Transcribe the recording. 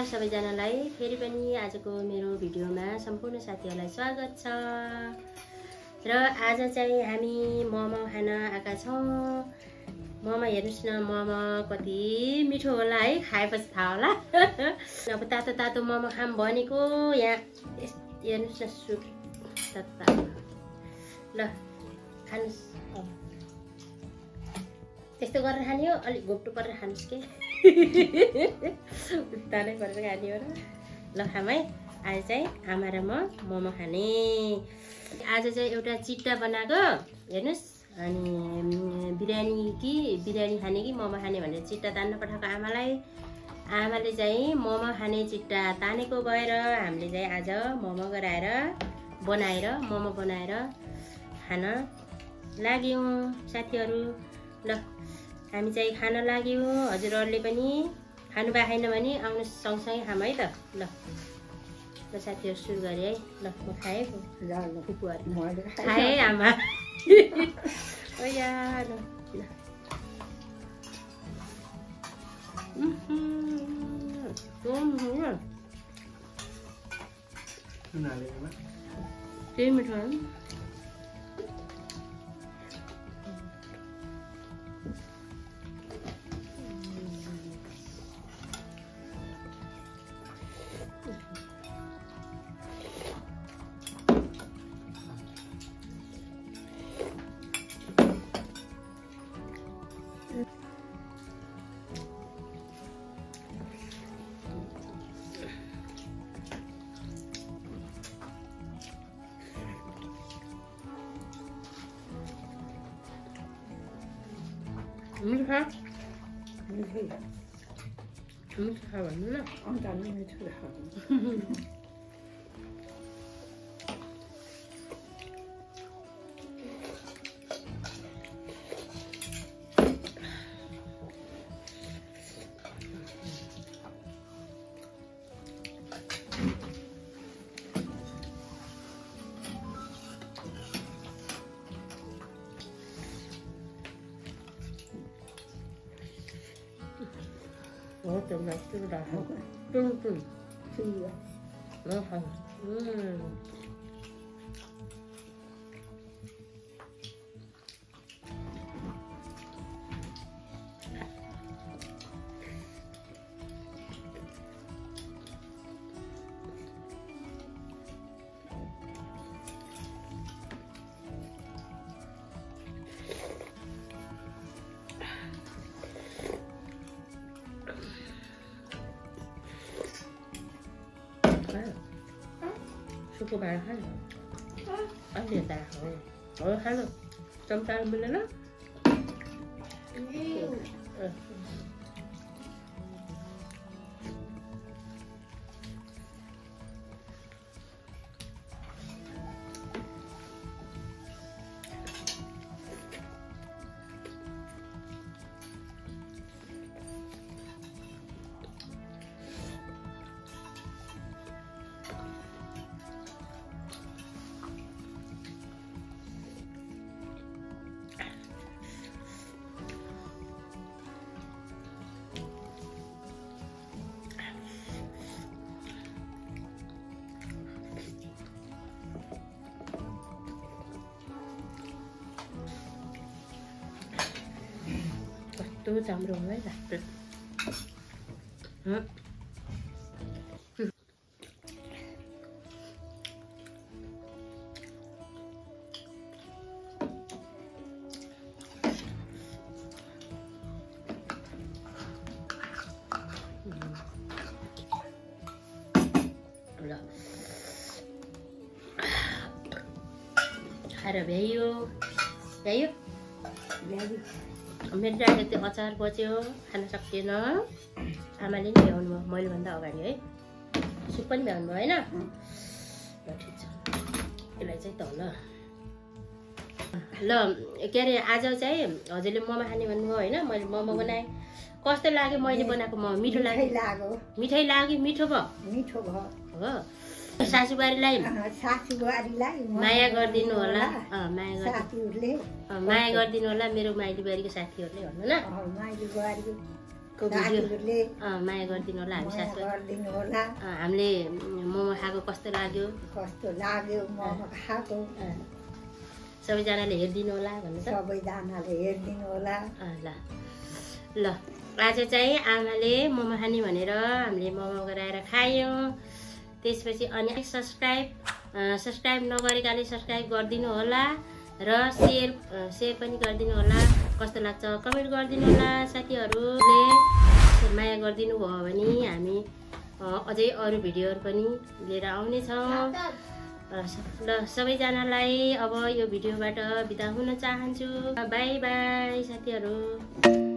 नमस्कार सबैजनालाई फेरि पनि आजको मेरो भिडियोमा सम्पूर्ण साथीहरूलाई स्वागत छ। र आज चाहिँ हामी मोमो खान आएका छौँ। मोमो हेर्नुस् न, मोमो कति मिठो होला है, खाएपछि थाहा होला। अब तातो तातो मोमो खाम भनेको यहाँ हेर्नुस् न, सुप तातो। ल खानुस्। त्यस्तो गरेर खाने हो, अलिक घोप्टो गरेर खानुस् के। उतानै गरेर खाने हो र। ल खाम है। आज चाहिँ आमा र म मोमो खाने। आज चाहिँ एउटा चिट्टा बनाएको हेर्नुस्। अनि बिरयानी खाने कि मोमो खाने भनेर चिट्टा तान्न पठाएको आमालाई। आमाले चाहिँ मोमो खाने चिट्टा तानेको भएर हामीले चाहिँ आज मोमो बनाएर खान लाग्यौँ साथीहरू। ल हामी चाहिँ खान लाग्यौँ। हजुरहरूले पनि खानु पाएन भने आउनु सँगसँगै खाम है त। ल ल साथीहरू सुरु गरे है। ल म खाएँ खाएँ आमा। ओ यार त्यही मिठो है। मिठो खा भन्नु न। Trong này chưa đã không? Trưng. Nó không. Suka bahan ada tahu. Oh halo, sampai bila lah? Itu campur aja lah. Harap ayo. मेरो डाइरेक्ट त्यो अचार बच्यो, खान सकिएन। आमाले नि भ्याउनु भयो मैले भन्दा अगाडि है। सुप पनि भ्याउनु भयो होइन। ल ठिक छ, यसलाई चाहिँ त ल के अरे आज चाहिँ हजुरले मोमो खाने भन्नुभयो होइन। मैले मोमो बनाएँ। कस्तो लाग्यो मैले बनाएको मोमो? मिठो लाग्यो? मिठै लाग्यो। मिठो भयो हो। सासूबारीलाई माया गरिदिनु होला। माया गरिदिनु होला मेरो माइली बारीको साथीहरूले भन्नु न। को भिडियोले माया गरिदिनु होला हामी साथीहरु हामीले मोमो खाएको कस्तो लाग्यो मोमो खाएको सबैजनाले हेरिदिनु होला भन्नु त सबैजनाले हेरिदिनु होला ल आज चाहिँ आमाले मोमो खाने भनेर हामीले मोमो गराएर खायौँ त्यसपछि अनि सब्स्क्राइब नगरेकाले सब्स्क्राइब गरिदिनु होला र शेयर पनि गरिदिनु होला कस्तो लाग्छ कमेन्ट गरिदिनु होला साथीहरूले माया गरिदिनु भयो भने हामी अझै अरू भिडियोहरू पनि लिएर आउने छौँ ल सबैजनालाई अब यो भिडियोबाट बिदा हुन चाहन्छु बाई बाई साथीहरू